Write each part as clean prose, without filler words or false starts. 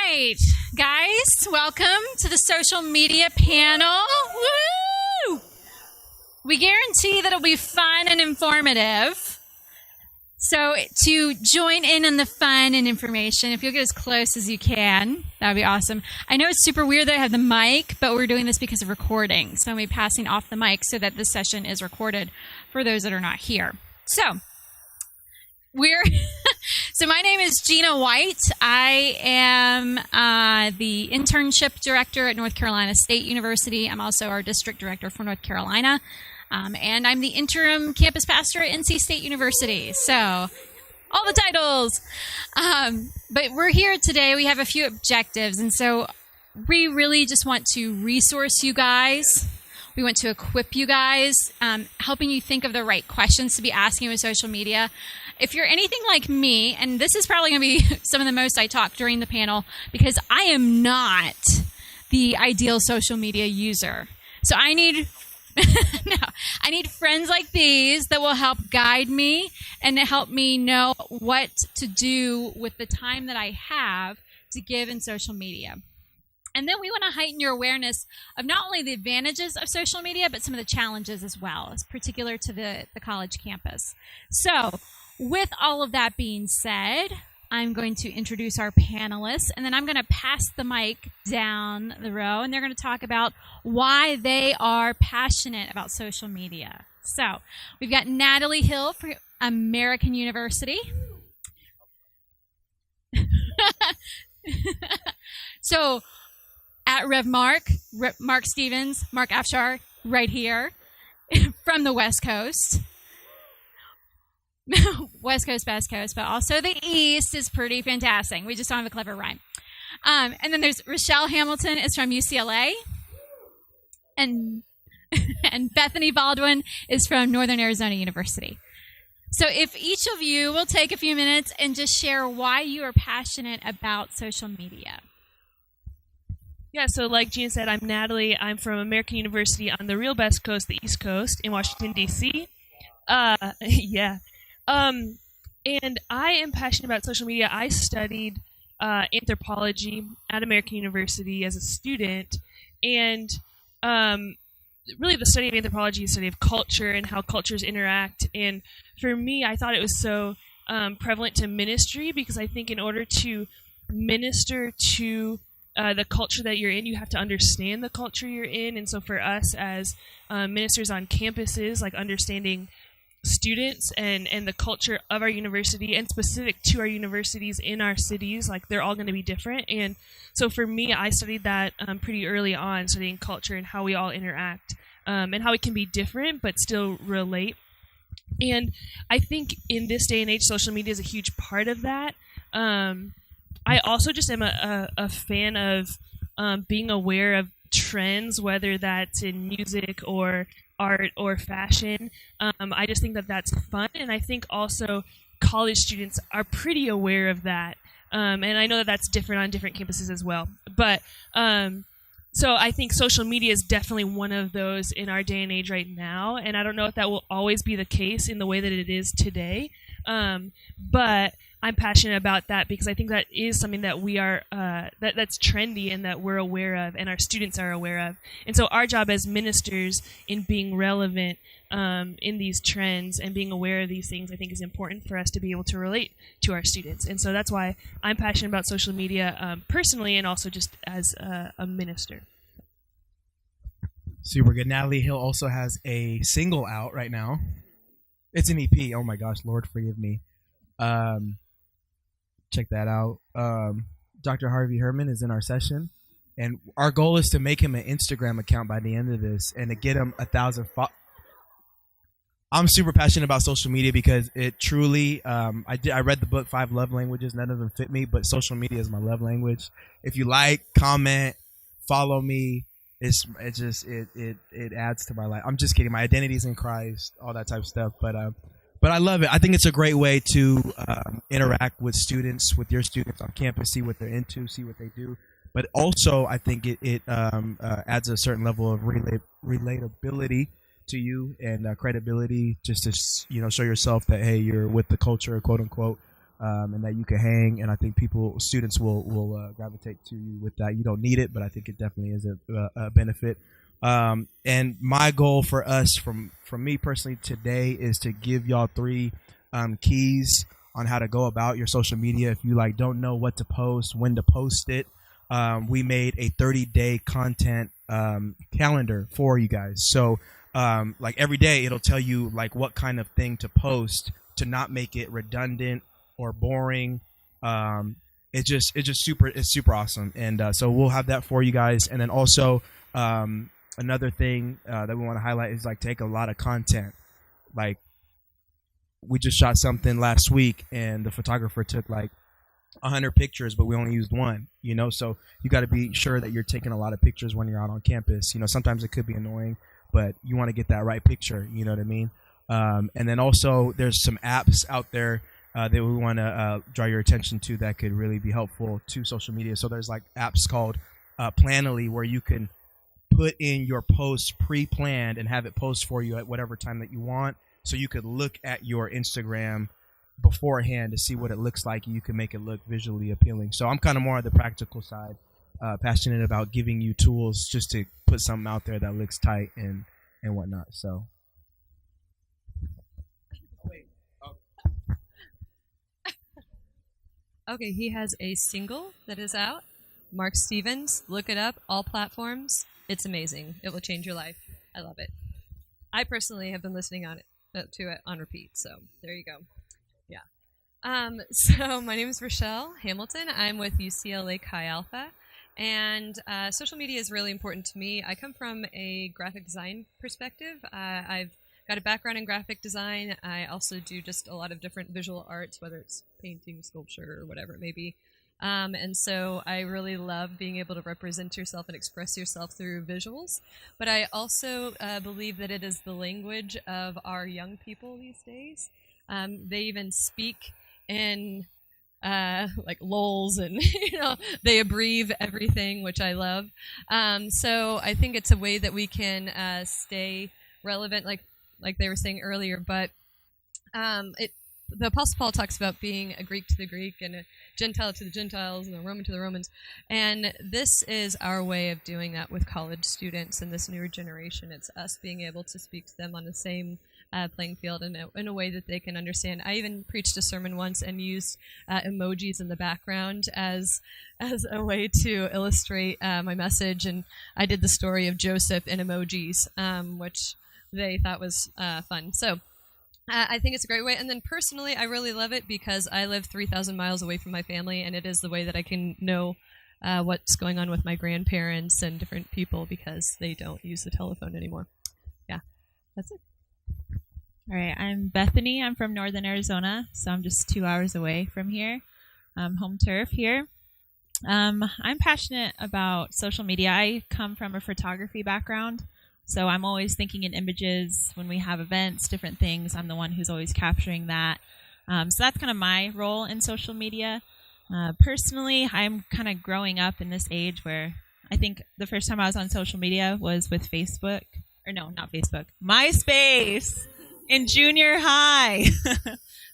right, guys, welcome to the social media panel. Woo! We guarantee that it'll be fun and informative. So to join in on the fun and information, if you'll get as close as you can, that would be awesome. I know it's super weird that I have the mic, but we're doing this because of recording. So I'm passing off the mic so that this session is recorded for those that are not here. So my name is Gina White. I am the internship director at North Carolina State University. I'm also our district director for North Carolina. And I'm the interim campus pastor at NC State University. So, all the titles. But we're here today. We have a few objectives. And so we really just want to resource you guys. We want to equip you guys, helping you think of the right questions to be asking with social media. If you're anything like me, and this is probably going to be some of the most I talk during the panel, because I am not the ideal social media user. So I need I need friends like these that will help guide me and help me know what to do with the time that I have to give in social media. And then we want to heighten your awareness of not only the advantages of social media, but some of the challenges as well, as particular to the college campus. So with all of that being said, I'm going to introduce our panelists, and then I'm going to pass the mic down the row, and they're going to talk about why they are passionate about social media. So we've got Natalie Hill from American University. So at Rev Mark Stevens, Mark Afshar, right here from the West Coast. West Coast, Best Coast, but also the East is pretty fantastic. We just don't have a clever rhyme. And then there's Rochelle Hamilton is from UCLA. And Bethany Baldwin is from Northern Arizona University. So if each of you will take a few minutes and just share why you are passionate about social media. Yeah, so like Gina said, I'm Natalie. I'm from American University on the real Best Coast, the East Coast, in Washington, D.C. Yeah. And I am passionate about social media. I studied anthropology at American University as a student, and really the study of anthropology is the study of culture and how cultures interact. And for me, I thought it was so prevalent to ministry, because I think in order to minister to the culture that you're in, you have to understand the culture you're in. And so for us as ministers on campuses, like understanding students and the culture of our university and specific to our universities in our cities, like they're all going to be different. And so for me, I studied that pretty early on, studying culture and how we all interact and how it can be different but still relate. And I think in this day and age, social media is a huge part of that. I also just am a fan of being aware of trends, whether that's in music or art or fashion. I just think that that's fun, and I think also college students are pretty aware of that. And I know that that's different on different campuses as well. But so I think social media is definitely one of those in our day and age right now, and I don't know if that will always be the case in the way that it is today. But I'm passionate about that because I think that is something that we are that's trendy and that we're aware of and our students are aware of. And so our job as ministers in being relevant in these trends and being aware of these things, I think is important for us to be able to relate to our students. And so that's why I'm passionate about social media personally and also just as a minister. Super good. Natalie Hill also has a single out right now. It's an EP. Oh my gosh, Lord forgive me. Check that out. Dr. Harvey Herman is in our session, and our goal is to make him an Instagram account by the end of this and to get him 1,000 followers. I'm super passionate about social media because it truly, I read the book 5 Love Languages. None of them fit me, but social media is my love language. If you like, comment, follow me, it adds to my life. I'm just kidding. My identity is in Christ, all that type of stuff. But I love it. I think it's a great way to interact with students, with your students on campus, see what they're into, see what they do. But also, I think it adds a certain level of relatability to you and credibility, just to show yourself that hey, you're with the culture, quote unquote. and that you can hang. And I think students will gravitate to you with that. You don't need it, but I think it definitely is a benefit. And my goal for us, from me personally today, is to give y'all 3 keys on how to go about your social media. If you don't know what to post, when to post it, we made a 30-day content calendar for you guys. So every day it'll tell you what kind of thing to post to not make it redundant or boring. It's super awesome. And so we'll have that for you guys. And then also another thing that we want to highlight is take a lot of content. We just shot something last week and the photographer took 100 pictures, but we only used 1, so you got to be sure that you're taking a lot of pictures when you're out on campus. Sometimes it could be annoying, but you want to get that right picture, you know what I mean? And then also there's some apps out there that we want to draw your attention to that could really be helpful to social media. So there's apps called Planoly, where you can put in your posts pre-planned and have it post for you at whatever time that you want. So you could look at your Instagram beforehand to see what it looks like, and you can make it look visually appealing. So I'm kind of more on the practical side, passionate about giving you tools just to put something out there that looks tight and whatnot. So. Okay, he has a single that is out. Mark Stevens, look it up, all platforms. It's amazing. It will change your life. I love it. I personally have been listening to it on repeat, so there you go. Yeah. So my name is Rochelle Hamilton. I'm with UCLA Chi Alpha, and social media is really important to me. I come from a graphic design perspective. I've got a background in graphic design. I also do just a lot of different visual arts, whether it's painting, sculpture, or whatever it may be. And so I really love being able to represent yourself and express yourself through visuals. But I also believe that it is the language of our young people these days. They even speak in lols, and they abbreviate everything, which I love. So I think it's a way that we can stay relevant, like they were saying earlier. But the Apostle Paul talks about being a Greek to the Greek and a Gentile to the Gentiles and a Roman to the Romans. And this is our way of doing that with college students and this newer generation. It's us being able to speak to them on the same playing field in a way that they can understand. I even preached a sermon once and used emojis in the background as a way to illustrate my message. And I did the story of Joseph in emojis, which they thought was fun. So I think it's a great way. And then personally, I really love it because I live 3,000 miles away from my family, and it is the way that I can know what's going on with my grandparents and different people because they don't use the telephone anymore. Yeah, that's it. All right, I'm Bethany. I'm from Northern Arizona, so I'm just 2 hours away from here. I'm home turf here. I'm passionate about social media. I come from a photography background. So I'm always thinking in images when we have events, different things. I'm the one who's always capturing that. So that's kind of my role in social media. Personally, I'm kind of growing up in this age where I think the first time I was on social media was with Facebook. Or no, not Facebook. MySpace in junior high.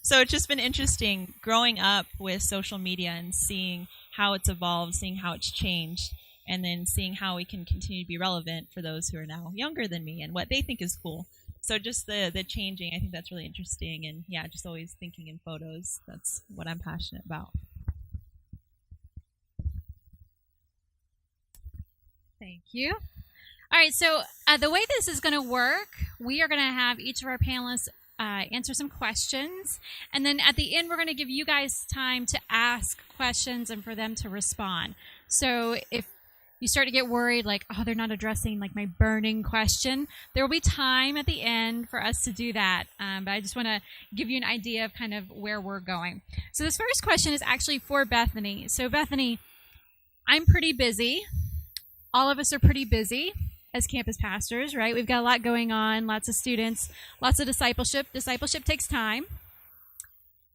So it's just been interesting growing up with social media and seeing how it's evolved, seeing how it's changed, and then seeing how we can continue to be relevant for those who are now younger than me and what they think is cool. So just the changing, I think that's really interesting. And yeah, just always thinking in photos. That's what I'm passionate about. Thank you. All right, so the way this is going to work, we are going to have each of our panelists answer some questions. And then at the end, we're going to give you guys time to ask questions and for them to respond. So if you start to get worried, they're not addressing my burning question, there will be time at the end for us to do that. But I just want to give you an idea of kind of where we're going. So this first question is actually for Bethany. So Bethany, I'm pretty busy. All of us are pretty busy as campus pastors, right? We've got a lot going on, lots of students, lots of discipleship. Discipleship takes time.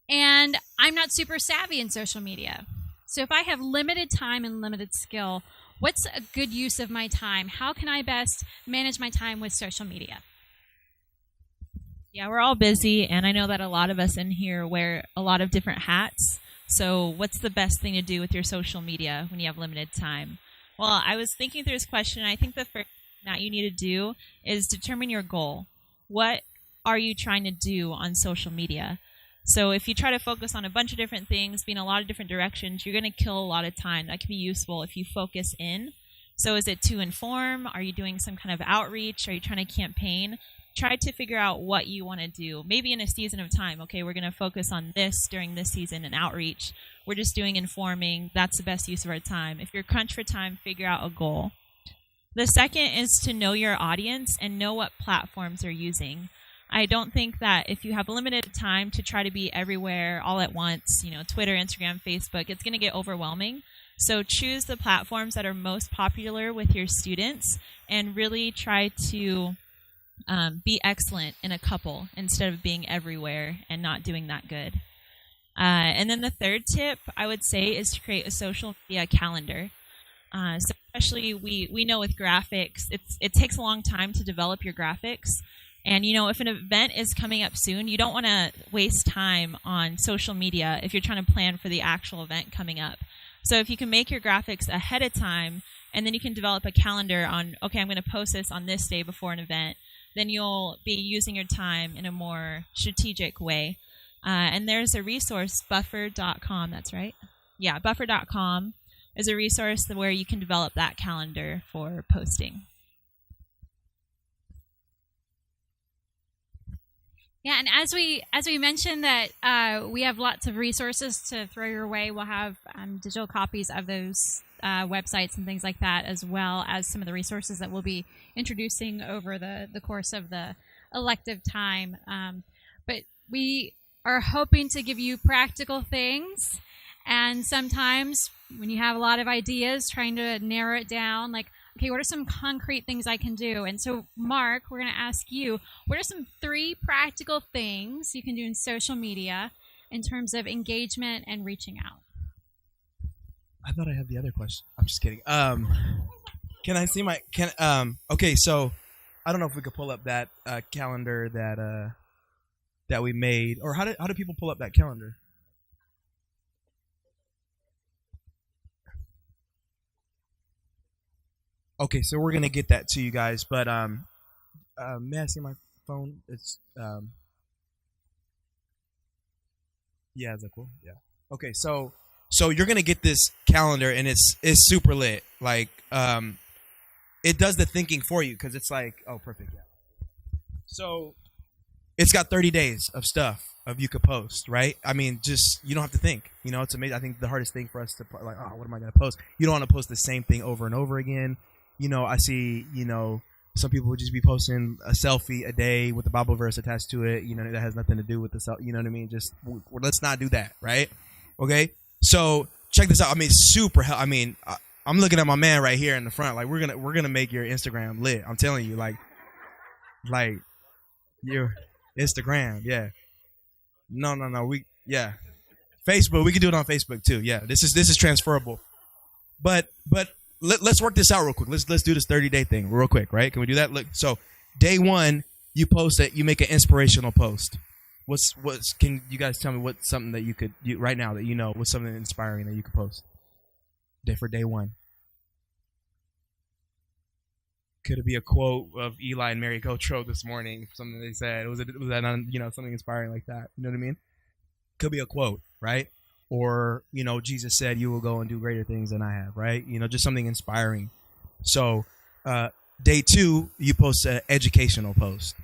And I'm not super savvy in social media. So if I have limited time and limited skill, what's a good use of my time? How can I best manage my time with social media? Yeah, we're all busy, and I know that a lot of us in here wear a lot of different hats. So, what's the best thing to do with your social media when you have limited time? Well, I was thinking through this question. I think the first thing that you need to do is determine your goal. What are you trying to do on social media? So, if you try to focus on a bunch of different things, be in a lot of different directions, you're going to kill a lot of time. That can be useful if you focus in. So, is it to inform? Are you doing some kind of outreach? Are you trying to campaign? Try to figure out what you want to do. Maybe in a season of time, okay, we're going to focus on this during this season and outreach. We're just doing informing. That's the best use of our time. If you're crunched for time, figure out a goal. The second is to know your audience and know what platforms they're using. I don't think that if you have limited time to try to be everywhere all at once, Twitter, Instagram, Facebook, it's going to get overwhelming. So choose the platforms that are most popular with your students and really try to be excellent in a couple instead of being everywhere and not doing that good. And then the third tip I would say is to create a social media calendar. So especially we know with graphics, it takes a long time to develop your graphics. And if an event is coming up soon, you don't want to waste time on social media if you're trying to plan for the actual event coming up. So if you can make your graphics ahead of time, and then you can develop a calendar on, okay, I'm going to post this on this day before an event, then you'll be using your time in a more strategic way. And there's a resource, buffer.com, that's right? Yeah, buffer.com is a resource where you can develop that calendar for posting. Yeah, and as we mentioned that we have lots of resources to throw your way. We'll have digital copies of those websites and things like that, as well as some of the resources that we'll be introducing over the course of the elective time. But we are hoping to give you practical things, and sometimes when you have a lot of ideas, trying to narrow it down, like, okay, what are some concrete things I can do? And so, Mark, we're going to ask you, what are some 3 practical things you can do in social media in terms of engagement and reaching out? I thought I had the other question. I'm just kidding. Can I see my okay, so I don't know if we could pull up that calendar that we made, or how do people pull up that calendar? Okay, so we're gonna get that to you guys, but may I see my phone? It's yeah, is that cool? Yeah. Okay, so you're gonna get this calendar, and it's super lit. Like it does the thinking for you, because it's like, oh, perfect. Yeah. So it's got 30 days of stuff you could post, right? I mean, just you don't have to think. It's amazing. I think the hardest thing for us to like, oh, what am I gonna post? You don't want to post the same thing over and over again. I see, some people would just be posting a selfie a day with the Bible verse attached to it, that has nothing to do with the selfie, you know what I mean? Just, let's not do that, right? Okay? So, check this out. I mean, I'm looking at my man right here in the front. Like, we're gonna make your Instagram lit. I'm telling you, like your Instagram, yeah. No, yeah. Facebook, we can do it on Facebook too. Yeah, this is transferable. But let's work this out real quick. Let's do this 30-day thing real quick, right? Can we do that? Look, so day 1, you post it. You make an inspirational post. Can you guys tell me what's something that you could right now that what's something inspiring that you could post for day 1? Could it be a quote of Eli and Mary Gotro this morning? Something they said. Was that something inspiring like that? You know what I mean? Could be a quote, right? Or, Jesus said, you will go and do greater things than I have, right? Just something inspiring. So, day 2, you post an educational post.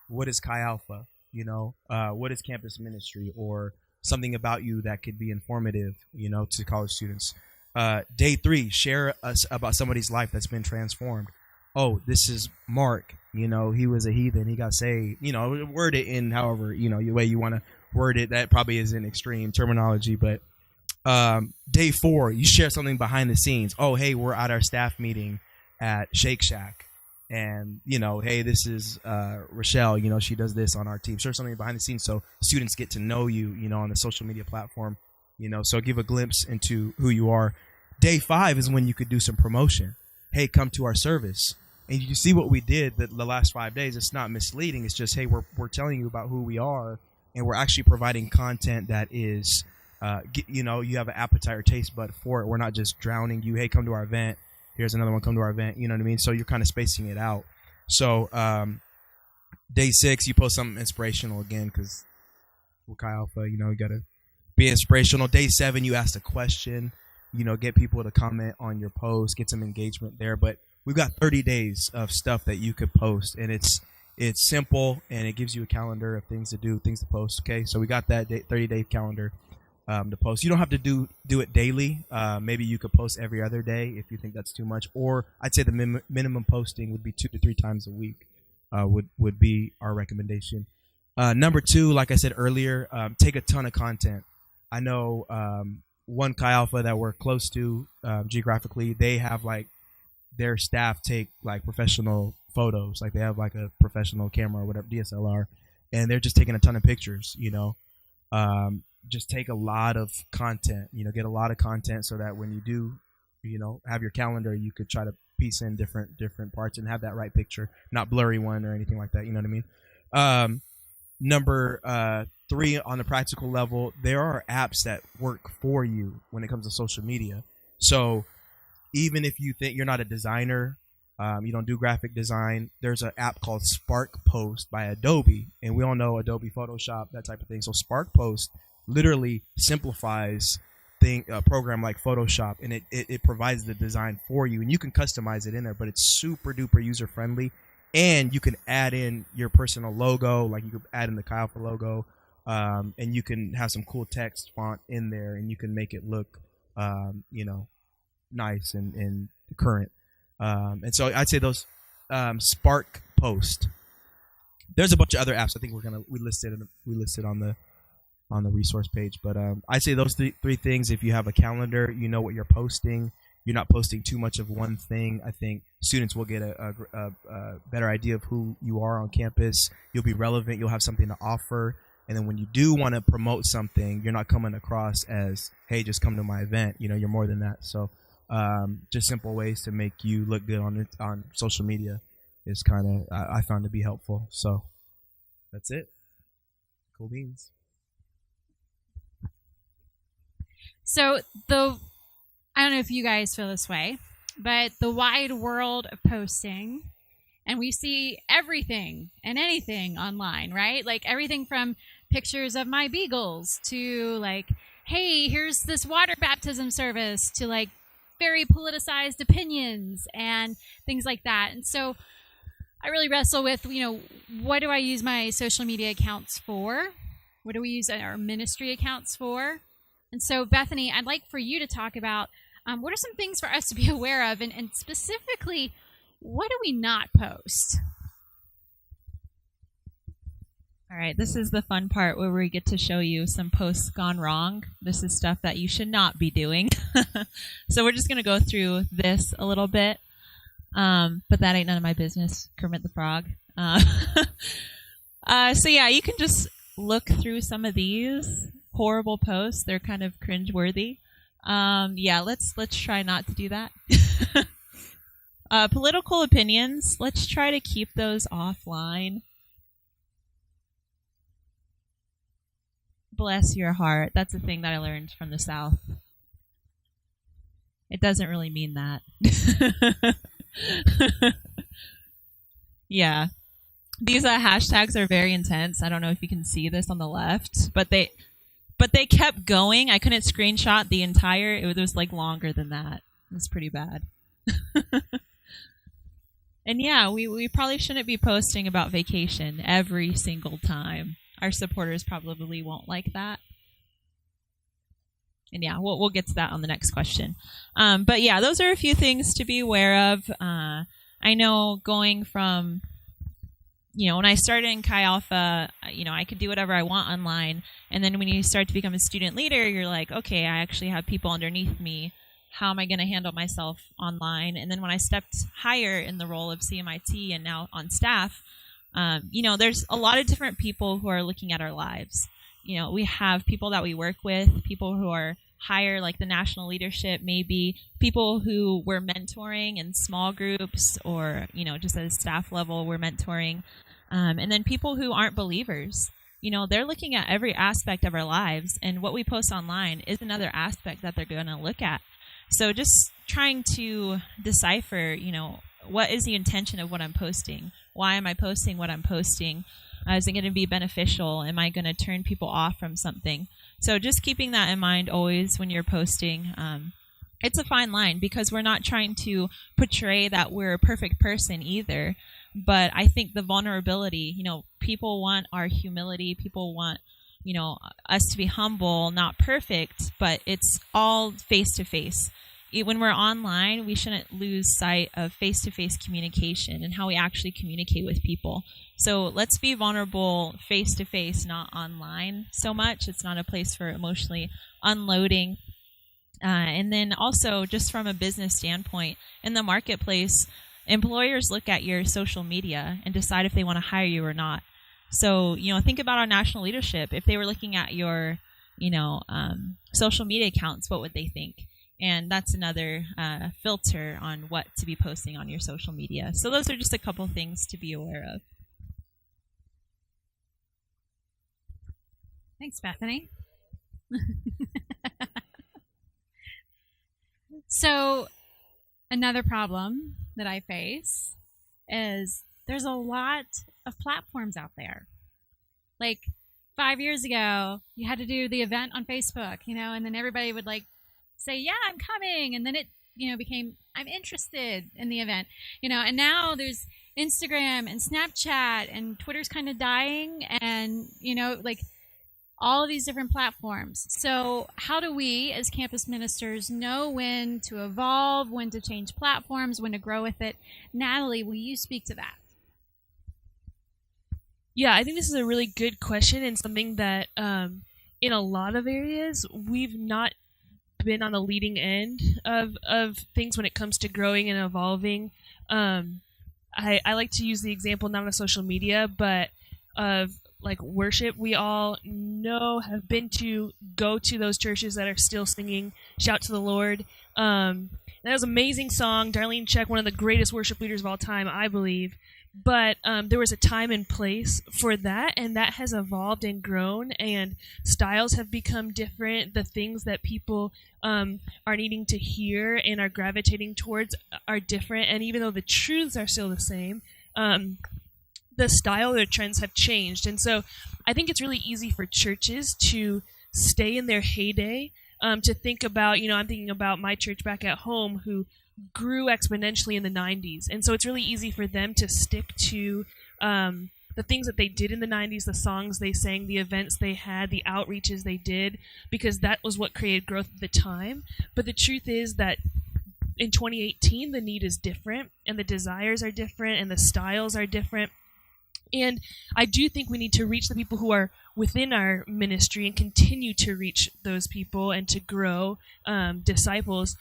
What is Chi Alpha? What is campus ministry? Or something about you that could be informative, to college students. Day 3, share us about somebody's life that's been transformed. Oh, this is Mark. He was a heathen. He got saved. Word it in however, way you want to word it. That probably isn't extreme terminology, but day 4, you share something behind the scenes. Oh, hey, we're at our staff meeting at Shake Shack, and hey, this is Rochelle. She does this on our team. Share something behind the scenes so students get to know you. On the social media platform. So give a glimpse into who you are. Day 5 is when you could do some promotion. Hey, come to our service. And you see what we did the last 5 days. It's not misleading. It's just, hey, we're telling you about who we are, and we're actually providing content that is, you have an appetite or taste bud for it. We're not just drowning you. Hey, come to our event. Here's another one. Come to our event. You know what I mean? So you're kind of spacing it out. So day 6, you post something inspirational again because with Chi Alpha, you got to be inspirational. Day 7, you ask a question. Get people to comment on your post, get some engagement there. But we've got 30 days of stuff that you could post, and it's simple, and it gives you a calendar of things to do, things to post. Okay, so we got that 30-day calendar to post. You don't have to do it daily. Maybe you could post every other day if you think that's too much, or I'd say the minimum posting would be 2 to 3 times a week. Would be our recommendation. Number 2, like I said earlier, take a ton of content. I know one Chi Alpha that we're close to geographically, they have like their staff take like professional photos, like they have like a professional camera or whatever, DSLR, and they're just taking a ton of pictures. Just take a lot of content. Get a lot of content so that when you do, have your calendar, you could try to piece in different parts and have that right picture, not blurry one or anything like that. You know what I mean? Number 3, on the practical level, there are apps that work for you when it comes to social media. So even if you think you're not a designer, you don't do graphic design, there's an app called Spark Post by Adobe, and we all know Adobe Photoshop, that type of thing. So Spark Post literally simplifies a program like Photoshop, and it provides the design for you, and you can customize it in there, but it's super duper user friendly, and you can add in your personal logo, like you could add in the Chi Alpha logo, and you can have some cool text font in there, and you can make it look nice and current. And so I'd say those Spark Post. There's a bunch of other apps I think we listed on the resource page, but I'd say those three things. If you have a calendar, you know what you're posting. You're not posting too much of one thing. I think students will get a better idea of who you are on campus. You'll be relevant. You'll have something to offer. And then when you do want to promote something, you're not coming across as, hey, just come to my event. You're more than that. So just simple ways to make you look good on social media is kind of, I found to be helpful. So that's it. Cool beans. So I don't know if you guys feel this way, but the wide world of posting, and we see everything and anything online, right? Like everything from pictures of my beagles to like, hey, here's this water baptism service, to like very politicized opinions and things like that. And so I really wrestle with, what do I use my social media accounts for? What do we use our ministry accounts for? And so, Bethany, I'd like for you to talk about what are some things for us to be aware of, and specifically, what do we not post? All right, this is the fun part where we get to show you some posts gone wrong. This is stuff that you should not be doing. So we're just going to go through this a little bit, but that ain't none of my business, Kermit the Frog. So yeah, you can just look through some of these horrible posts. They're kind of cringeworthy. Yeah, let's try not to do that. Political opinions, let's try to keep those offline. Bless your heart. That's a thing that I learned from the South. It doesn't really mean that. Yeah. These hashtags are very intense. I don't know if you can see this on the left, but they kept going. I couldn't screenshot the entire. It was like longer than that. It was pretty bad. And yeah, we probably shouldn't be posting about vacation every single time. Our supporters probably won't like that. And yeah, we'll get to that on the next question. But yeah, those are a few things to be aware of. I know going from, when I started in Chi Alpha, I could do whatever I want online. And then when you start to become a student leader, you're like, okay, I actually have people underneath me. How am I going to handle myself online? And then when I stepped higher in the role of CMIT and now on staff, there's a lot of different people who are looking at our lives. We have people that we work with, people who are hire like the national leadership, maybe people who we're mentoring in small groups or, just at a staff level we're mentoring. And then people who aren't believers, they're looking at every aspect of our lives, and what we post online is another aspect that they're going to look at. So just trying to decipher, what is the intention of what I'm posting? Why am I posting what I'm posting? Is it going to be beneficial? Am I going to turn people off from something? So just keeping that in mind always when you're posting. It's a fine line because we're not trying to portray that we're a perfect person either. But I think the vulnerability, people want our humility. People want, us to be humble, not perfect, but it's all face-to-face. When we're online, we shouldn't lose sight of face-to-face communication and how we actually communicate with people. So let's be vulnerable face-to-face, not online so much. It's not a place for emotionally unloading. And then also, just from a business standpoint, in the marketplace, employers look at your social media and decide if they want to hire you or not. So, think about our national leadership. If they were looking at your, social media accounts, what would they think? And that's another filter on what to be posting on your social media. So those are just a couple things to be aware of. Thanks, Bethany. So another problem that I face is there's a lot of platforms out there. Like 5 years ago, you had to do the event on Facebook, and then everybody would say, yeah, I'm coming. And then it, became, I'm interested in the event, and now there's Instagram and Snapchat and Twitter's kind of dying and, all of these different platforms. So how do we as campus ministers know when to evolve, when to change platforms, when to grow with it? Natalie, will you speak to that? Yeah, I think this is a really good question and something that in a lot of areas we've not been on the leading end of things when it comes to growing and evolving. I like to use the example not of social media, but of worship. We all go to those churches that are still singing Shout to the Lord. That was an amazing song. Darlene Check, one of the greatest worship leaders of all time, I believe. But there was a time and place for that, and that has evolved and grown, and styles have become different. The things that people are needing to hear and are gravitating towards are different, and even though the truths are still the same, the style or the trends have changed. And so I think it's really easy for churches to stay in their heyday, to think about, I'm thinking about my church back at home who grew exponentially in the 90s. And so it's really easy for them to stick to the things that they did in the 90s, the songs they sang, the events they had, the outreaches they did, because that was what created growth at the time. But the truth is that in 2018, the need is different, and the desires are different, and the styles are different. And I do think we need to reach the people who are within our ministry and continue to reach those people and to grow disciples.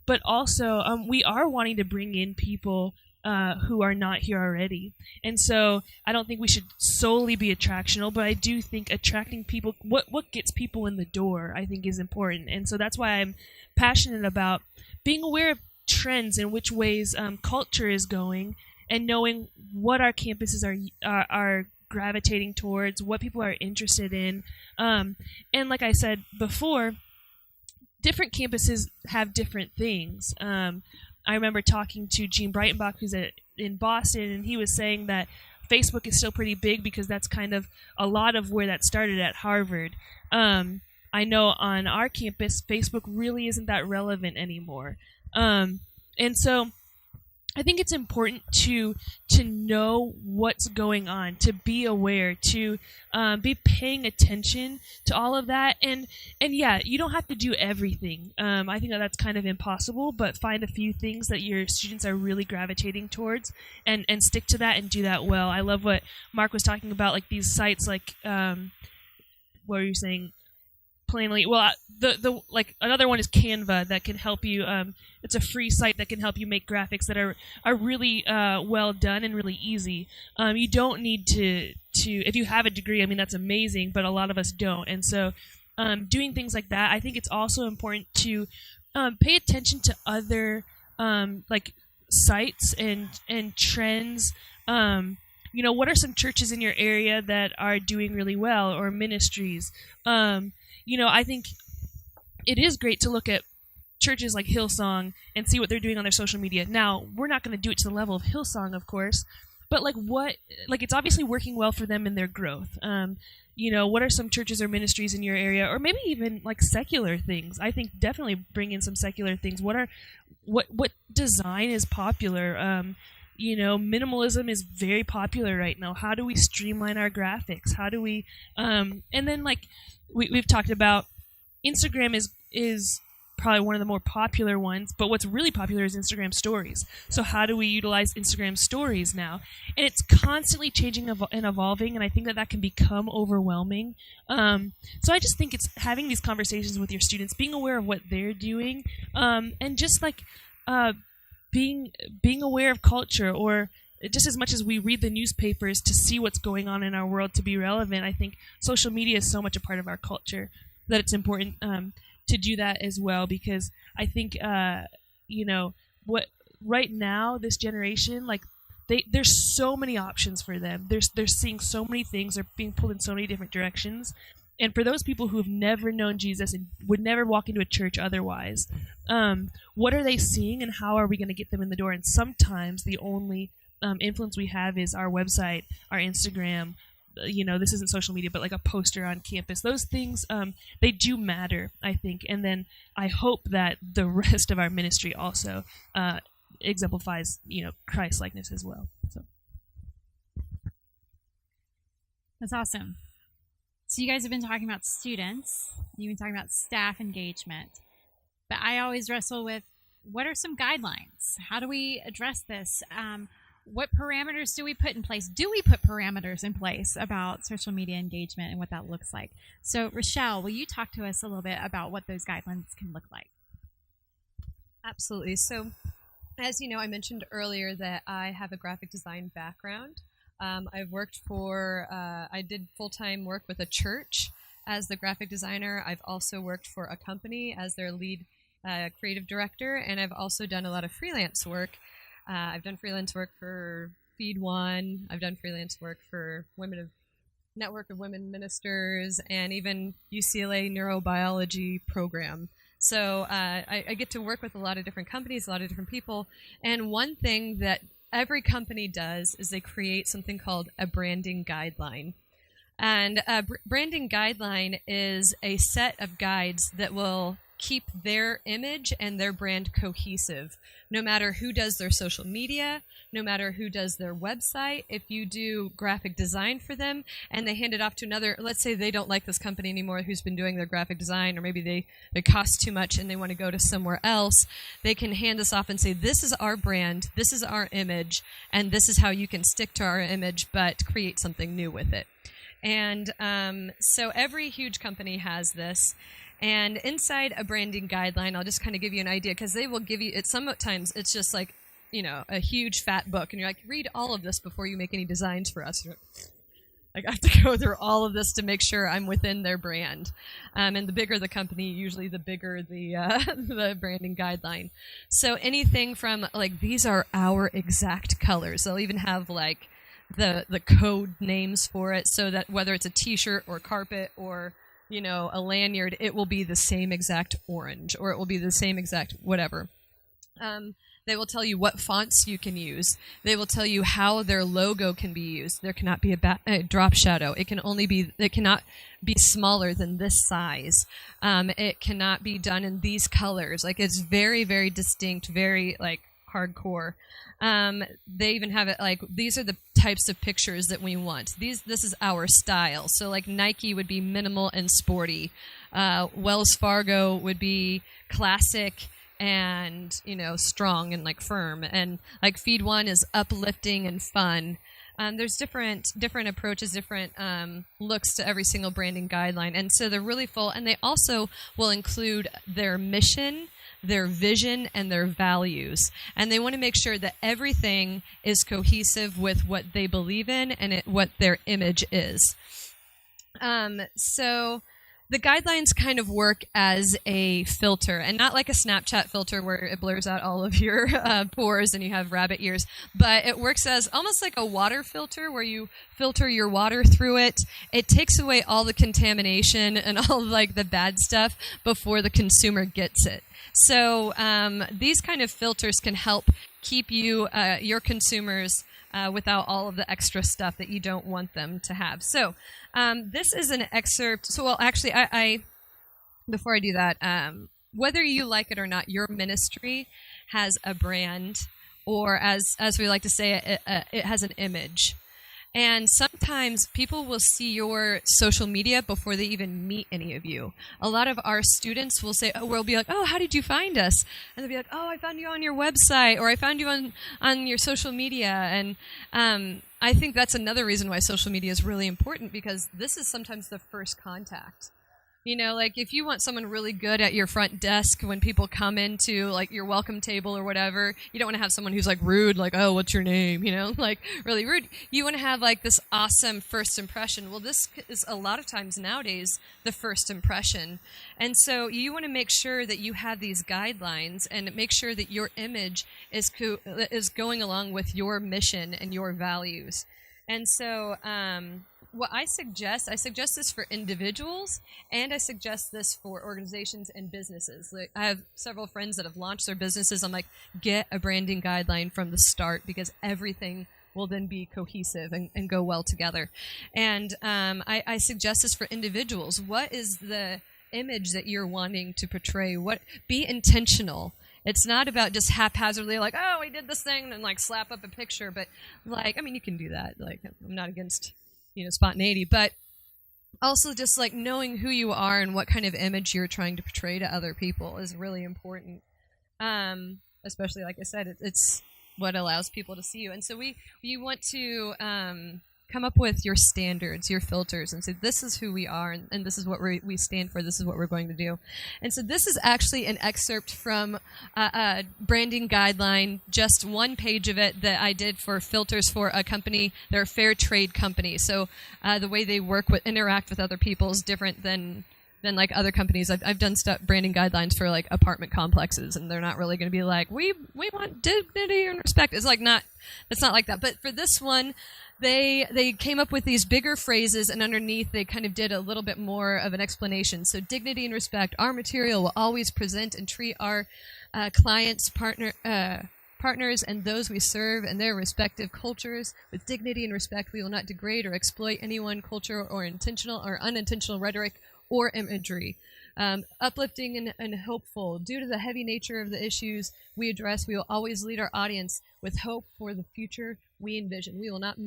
But also, we are wanting to bring in people who are not here already. And so I don't think we should solely be attractional, but I do think attracting people, what gets people in the door, I think is important. And so that's why I'm passionate about being aware of trends and which ways culture is going, and knowing what our campuses are gravitating towards, what people are interested in. And like I said before, different campuses have different things. I remember talking to Gene Breitenbach, who's in Boston, and he was saying that Facebook is still pretty big because that's kind of a lot of where that started at Harvard. I know on our campus, Facebook really isn't that relevant anymore. And so I think it's important to know what's going on, to be aware, to be paying attention to all of that. And yeah, you don't have to do everything. I think that's kind of impossible, but find a few things that your students are really gravitating towards and stick to that and do that well. I love what Mark was talking about, like these sites like, what were you saying? Plainly, well, the like another one is Canva that can help you. It's a free site that can help you make graphics that are really well done and really easy. You don't need to if you have a degree. I mean, that's amazing, but a lot of us don't. And so doing things like that. I think it's also important to pay attention to other like sites and trends. What are some churches in your area that are doing really well, or ministries? I think it is great to look at churches like Hillsong and see what they're doing on their social media. Now, we're not going to do it to the level of Hillsong, of course, but it's obviously working well for them in their growth. What are some churches or ministries in your area, or maybe even like secular things? I think definitely bring in some secular things. What design is popular? Minimalism is very popular right now. How do we streamline our graphics? How do we, and then we've talked about Instagram is probably one of the more popular ones, but what's really popular is Instagram stories. So how do we utilize Instagram stories now? And it's constantly changing and evolving, and I think that can become overwhelming. So I just think it's having these conversations with your students, being aware of what they're doing, and just being aware of culture, or just as much as we read the newspapers to see what's going on in our world to be relevant. I think social media is so much a part of our culture that it's important to do that as well, because I think what right now, this generation, there's so many options for them. They're seeing so many things. They're being pulled in so many different directions. And for those people who have never known Jesus and would never walk into a church otherwise, what are they seeing, and how are we going to get them in the door? And sometimes the only influence we have is our website, our Instagram. This isn't social media, but like a poster on campus. Those things, they do matter, I think. And then I hope that the rest of our ministry also exemplifies, Christ-likeness as well. So That's awesome. So you guys have been talking about students. You've been talking about staff engagement. But I always wrestle with, what are some guidelines? How do we address this? What parameters do we put in place? Do we put parameters in place about social media engagement and what that looks like? So, Rochelle, will you talk to us a little bit about what those guidelines can look like? Absolutely. So, as you know, I mentioned earlier that I have a graphic design background. I've worked I did full-time work with a church as the graphic designer. I've also worked for a company as their lead creative director, and I've also done a lot of freelance work. I've done freelance work for Feed One. I've done freelance work for Network of Women Ministers, and even UCLA Neurobiology program. So I get to work with a lot of different companies, a lot of different people. And one thing that every company does is they create something called a branding guideline. And a branding guideline is a set of guides that will keep their image and their brand cohesive, no matter who does their social media, no matter who does their website. If you do graphic design for them and they hand it off to another, let's say they don't like this company anymore who's been doing their graphic design, or maybe they cost too much and they want to go to somewhere else, they can hand this off and say, this is our brand, this is our image, and this is how you can stick to our image but create something new with it. And so every huge company has this. And inside a branding guideline, I'll just kind of give you an idea, because they will give you, sometimes it's just like, a huge fat book, and you're like, read all of this before you make any designs for us. Like, I have to go through all of this to make sure I'm within their brand. And the bigger the company, usually the bigger the branding guideline. So anything from, these are our exact colors. They'll even have, the code names for it, so that whether it's a t-shirt or carpet or a lanyard, it will be the same exact orange, or it will be the same exact whatever. They will tell you what fonts you can use. They will tell you how their logo can be used. There cannot be a drop shadow. It cannot be smaller than this size. It cannot be done in these colors. It's very, very distinct, very hardcore. They even have it these are the types of pictures that we want. This is our style. So Nike would be minimal and sporty. Wells Fargo would be classic and strong and firm. And Feed One is uplifting and fun. There's different approaches, different looks to every single branding guideline, and so they're really full. And they also will include their mission, their vision, and their values. And they want to make sure that everything is cohesive with what they believe in and what their image is. So the guidelines kind of work as a filter, and not like a Snapchat filter where it blurs out all of your pores and you have rabbit ears, but it works as almost like a water filter where you filter your water through it. It takes away all the contamination and all like the bad stuff before the consumer gets it. So these kind of filters can help keep you your consumers without all of the extra stuff that you don't want them to have. So this is an excerpt. So, well, actually, I before I do that, whether you like it or not, your ministry has a brand, or as we like to say, it has an image. And sometimes people will see your social media before they even meet any of you. A lot of our students will say, we'll be like, oh, how did you find us? And they'll be like, oh, I found you on your website, or I found you on your social media. And I think that's another reason why social media is really important, because this is sometimes the first contact. You know, like if you want someone really good at your front desk when people come into like your welcome table or whatever, you don't want to have someone who's like rude, like, oh, what's your name? You know, like really rude. You want to have like this awesome first impression. Well, this is a lot of times nowadays the first impression. And so you want to make sure that you have these guidelines and make sure that your image is going along with your mission and your values. And so, what I suggest this for individuals, and I suggest this for organizations and businesses. Like, I have several friends that have launched their businesses. I'm like, get a branding guideline from the start, because everything will then be cohesive and go well together. And I suggest this for individuals. What is the image that you're wanting to portray? Be intentional. It's not about just haphazardly like, oh, we did this thing and like slap up a picture. But like, I mean, you can do that. Like, I'm not against, spontaneity, but also just like knowing who you are and what kind of image you're trying to portray to other people is really important. Especially, like I said, it's what allows people to see you. And so we want to come up with your standards, your filters, and say, this is who we are, and this is what we stand for, this is what we're going to do. And so this is actually an excerpt from a branding guideline, just one page of it that I did for filters for a company. They're a fair trade company. So the way they interact with other people is different than like other companies. I've done branding guidelines for like apartment complexes, and they're not really going to be like, we want dignity and respect. It's like it's not like that. But for this one, they came up with these bigger phrases, and underneath they kind of did a little bit more of an explanation. So dignity and respect. Our material will always present and treat our clients, partners, and those we serve and their respective cultures with dignity and respect. We will not degrade or exploit anyone, culture, or intentional or unintentional rhetoric or imagery. Uplifting and hopeful. Due to the heavy nature of the issues we address, we will always lead our audience with hope for the future we envision. We will not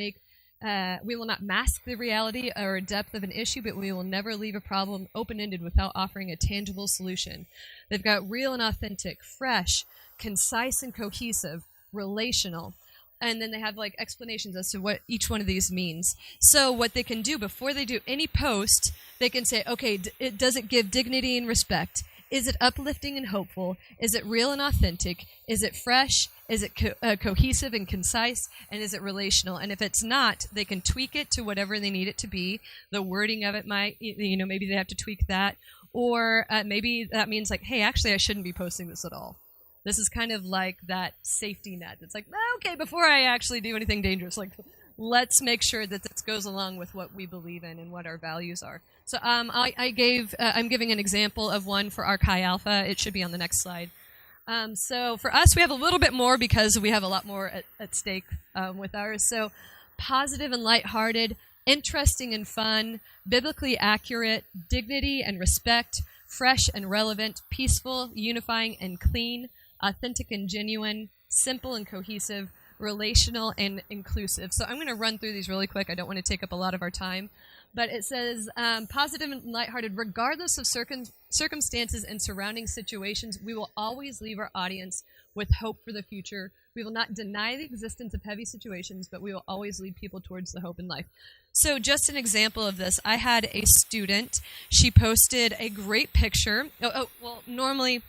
mask the reality or depth of an issue, but we will never leave a problem open-ended without offering a tangible solution. They've got real and authentic, fresh, concise and cohesive, relational. And then they have like explanations as to what each one of these means. So what they can do before they do any post, they can say, okay, does it give dignity and respect? Is it uplifting and hopeful? Is it real and authentic? Is it fresh? Is it cohesive and concise? And is it relational? And if it's not, they can tweak it to whatever they need it to be. The wording of it might, maybe they have to tweak that. Or maybe that means like, hey, actually, I shouldn't be posting this at all. This is kind of like that safety net. It's like, okay, before I actually do anything dangerous, like, let's make sure that this goes along with what we believe in and what our values are. So I'm giving an example of one for our Chi Alpha. It should be on the next slide. So for us, we have a little bit more because we have a lot more at stake with ours. So positive and lighthearted, interesting and fun, biblically accurate, dignity and respect, fresh and relevant, peaceful, unifying and clean, authentic and genuine, simple and cohesive, relational and inclusive. So I'm going to run through these really quick. I don't want to take up a lot of our time. But it says, positive and lighthearted, regardless of circumstances and surrounding situations, we will always leave our audience with hope for the future. We will not deny the existence of heavy situations, but we will always lead people towards the hope in life. So just an example of this, I had a student. She posted a great picture. Well, normally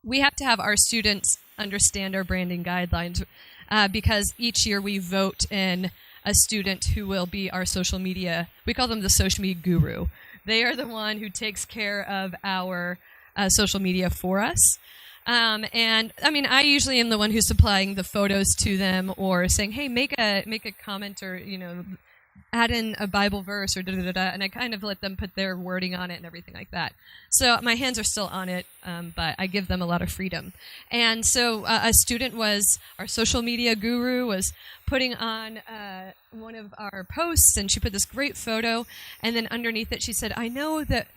we have to have our students understand our branding guidelines because each year we vote in a student who will be our social media. We call them the social media guru. They are the one who takes care of our social media for us. And I mean, I usually am the one who's supplying the photos to them or saying, "Hey, make a comment or add in a Bible verse or da da da da," and I kind of let them put their wording on it and everything like that. So my hands are still on it, but I give them a lot of freedom. And so a student was our social media guru, was putting on one of our posts, and she put this great photo, and then underneath it she said, "I know that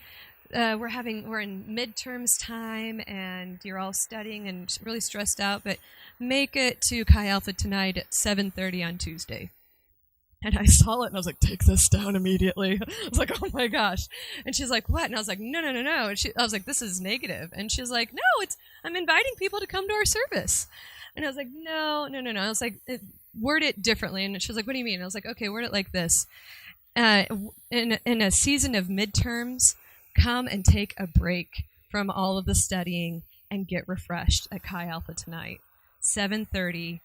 we're in midterms time and you're all studying and really stressed out, but make it to Chi Alpha tonight at 7:30 on Tuesday." And I saw it and I was like, "Take this down immediately." I was like, "Oh my gosh." And she's like, "What?" And I was like, "No. And I was like, "This is negative." And she's like, "No, I'm inviting people to come to our service." And I was like, No. I was like, "Word it differently." And she was like, "What do you mean?" And I was like, "Okay, word it like this. In a season of midterms, come and take a break from all of the studying and get refreshed at Chi Alpha tonight. 7:30,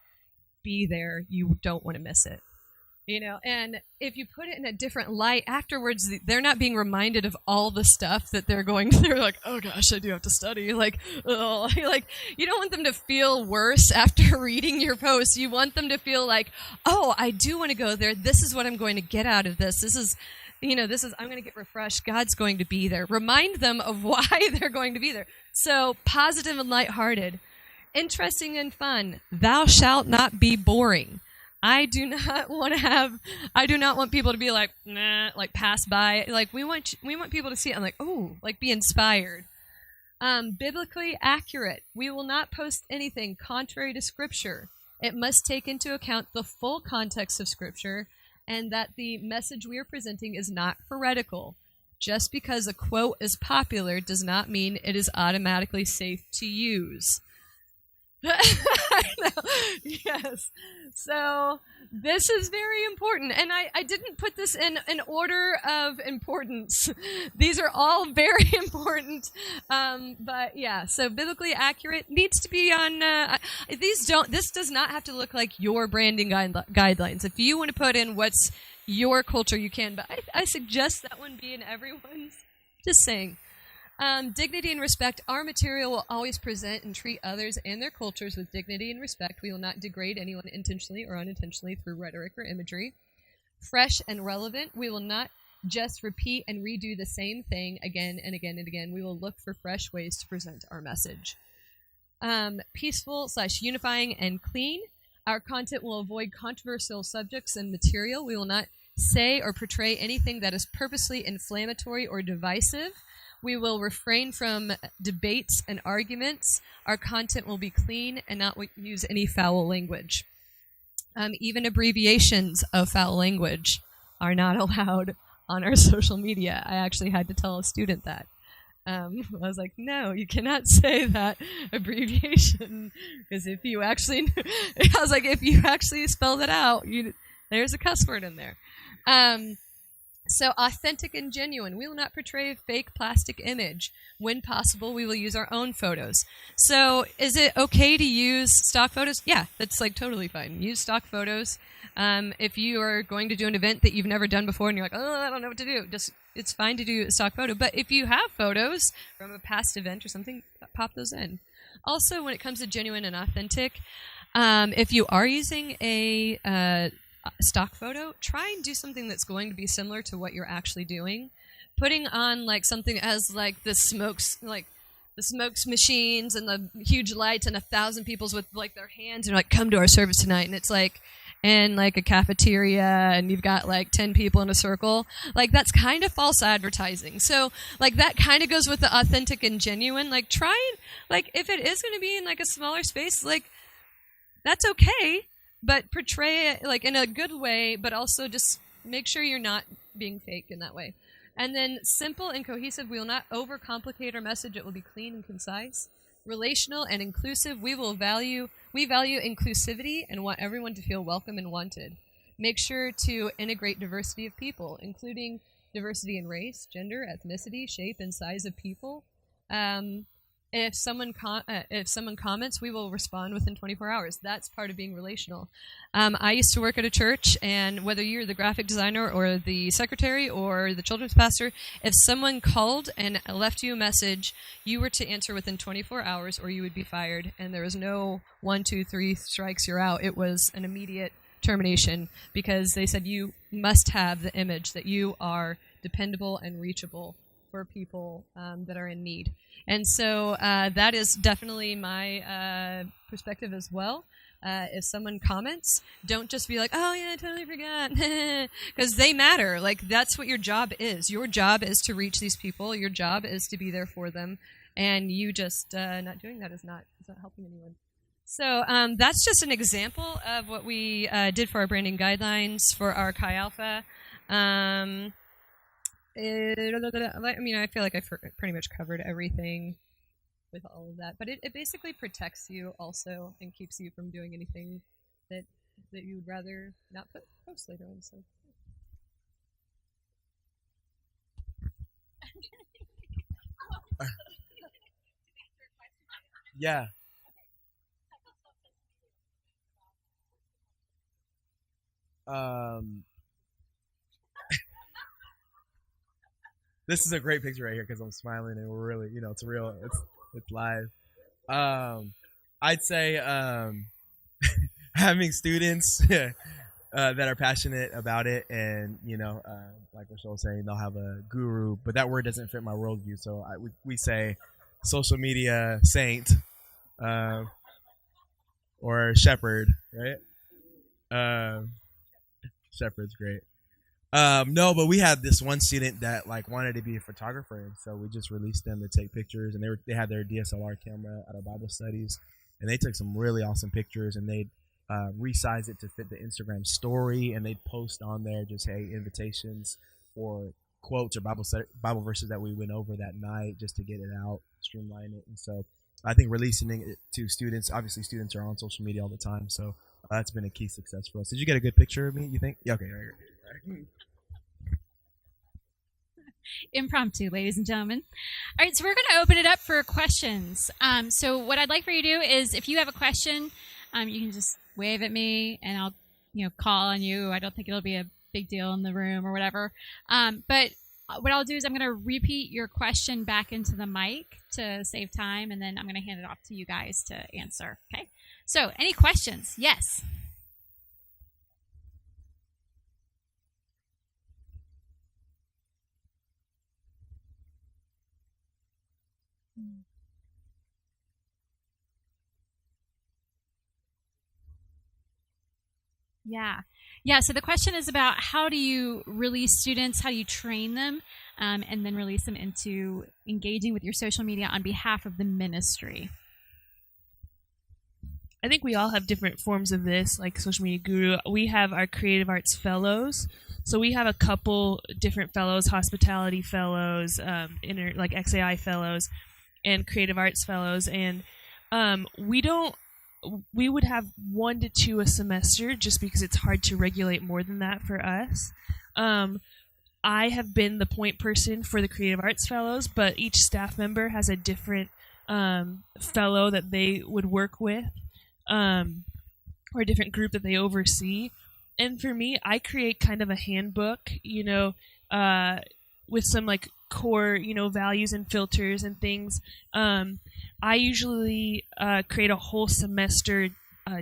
be there. You don't want to miss it." And if you put it in a different light, afterwards, they're not being reminded of all the stuff that they're going through. Like, "Oh gosh, I do have to study." Like, oh, like you don't want them to feel worse after reading your post. You want them to feel like, "Oh, I do want to go there. This is what I'm going to get out of this. This is, I'm going to get refreshed. God's going to be there." Remind them of why they're going to be there. So positive and lighthearted, interesting and fun. Thou shalt not be boring. I do not want people to be like, "Nah," like pass by. Like we want people to see it and like, "Oh," like be inspired. Biblically accurate. We will not post anything contrary to Scripture. It must take into account the full context of Scripture and that the message we are presenting is not heretical. Just because a quote is popular does not mean it is automatically safe to use. I know. Yes. So this is very important. And I didn't put this in an order of importance. These are all very important. But yeah, so biblically accurate needs to be on, this does not have to look like your branding guidelines. If you want to put in what's your culture, you can, but I suggest that one be in everyone's. Just saying. Dignity and respect. Our material will always present and treat others and their cultures with dignity and respect. We will not degrade anyone intentionally or unintentionally through rhetoric or imagery. Fresh and relevant. We will not just repeat and redo the same thing again and again and again. We will look for fresh ways to present our message. Peaceful/unifying and clean. Our content will avoid controversial subjects and material. We will not say or portray anything that is purposely inflammatory or divisive. We will refrain from debates and arguments. Our content will be clean and not use any foul language. Even abbreviations of foul language are not allowed on our social media. I actually had to tell a student that. I was like, "No, you cannot say that abbreviation because if you actually spell that out, there's a cuss word in there." So authentic and genuine. We will not portray a fake plastic image. When possible, we will use our own photos. So is it okay to use stock photos? Yeah, that's like totally fine. Use stock photos. If you are going to do an event that you've never done before and you're like, "Oh, I don't know what to do," it's fine to do a stock photo. But if you have photos from a past event or something, pop those in. Also, when it comes to genuine and authentic, if you are using a stock photo, try and do something that's going to be similar to what you're actually doing. Putting on like something as like the smokes machines and the huge lights and 1,000 people's with like their hands and like, "Come to our service tonight," and it's like in like a cafeteria and you've got like 10 people in a circle. Like that's kind of false advertising. So like that kind of goes with the authentic and genuine. Like try and like if it is going to be in like a smaller space, like that's okay. But portray it like in a good way, but also just make sure you're not being fake in that way. And then simple and cohesive. We will not overcomplicate our message. It will be clean and concise. Relational and inclusive. We value inclusivity and want everyone to feel welcome and wanted. Make sure to integrate diversity of people, including diversity in race, gender, ethnicity, shape, and size of people. If someone comments, we will respond within 24 hours. That's part of being relational. I used to work at a church, and whether you're the graphic designer or the secretary or the children's pastor, if someone called and left you a message, you were to answer within 24 hours or you would be fired. And there was no 1, 2, 3 strikes, you're out. It was an immediate termination because they said you must have the image that you are dependable and reachable for people that are in need. And so that is definitely my perspective as well. If someone comments, don't just be like, oh, yeah, I totally forgot. Because they matter. Like, that's what your job is. Your job is to reach these people. Your job is to be there for them. And you just not doing that is not helping anyone. So that's just an example of what we did for our branding guidelines for our Chi Alpha. I mean, I feel like I've pretty much covered everything with all of that, but it basically protects you also and keeps you from doing anything that you would rather not post later on. So. Yeah. This is a great picture right here because I'm smiling and we're really, it's real. It's live. I'd say having students that are passionate about it, and like Rochelle was saying, they'll have a guru, but that word doesn't fit my worldview. So we say social media saint or shepherd, right? Shepherd's great. No, but we had this one student that wanted to be a photographer, and so we just released them to take pictures, and they had their DSLR camera at our Bible studies, and they took some really awesome pictures, and they'd resize it to fit the Instagram story, and they'd post on there just, hey, invitations or quotes or Bible verses that we went over that night just to get it out, streamline it. And so I think releasing it to students, obviously students are on social media all the time, so that's been a key success for us. Did you get a good picture of me, you think? Yeah, okay. Right. Impromptu, ladies and gentlemen. All right, so we're going to open it up for questions. So what I'd like for you to do is, if you have a question, you can just wave at me, and I'll, call on you. I don't think it'll be a big deal in the room or whatever. But what I'll do is I'm going to repeat your question back into the mic to save time, and then I'm going to hand it off to you guys to answer. Okay. So, any questions? Yes. Yeah. So the question is about how do you release students, how do you train them, and then release them into engaging with your social media on behalf of the ministry. I think we all have different forms of this, like Social Media Guru. We have our Creative Arts Fellows. So we have a couple different fellows, hospitality fellows, like XAI fellows, and Creative Arts fellows. And we would have 1 to 2 a semester just because it's hard to regulate more than that for us. I have been the point person for the Creative Arts Fellows, but each staff member has a different fellow that they would work with, or a different group that they oversee. And for me, I create kind of a handbook, with some core, values and filters and things. I usually create a whole semester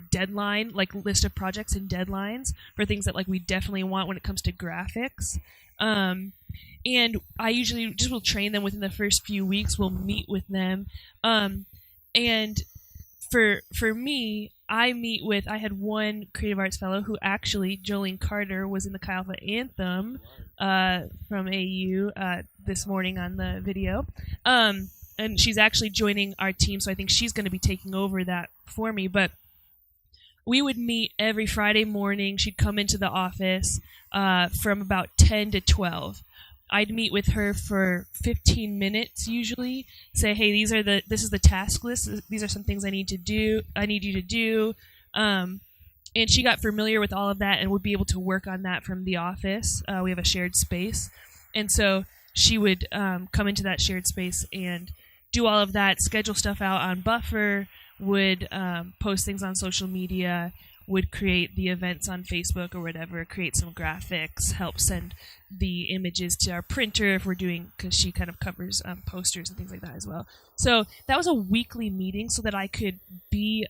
deadline, list of projects and deadlines for things that we definitely want when it comes to graphics. And I usually just will train them within the first few weeks. We'll meet with them. And for me, I had one Creative Arts Fellow who actually, Jolene Carter, was in the Chi Alpha Anthem from AU this morning on the video. And she's actually joining our team, so I think she's going to be taking over that for me. But we would meet every Friday morning. She'd come into the office from about 10 to 12. I'd meet with her for 15 minutes usually, say, hey, this is the task list. These are some things I need you to do. And she got familiar with all of that and would be able to work on that from the office. We have a shared space. And so she would come into that shared space and do all of that, schedule stuff out on Buffer, would post things on social media, would create the events on Facebook or whatever, create some graphics, help send the images to our printer if we're doing, because she kind of covers posters and things like that as well. So that was a weekly meeting so that I could be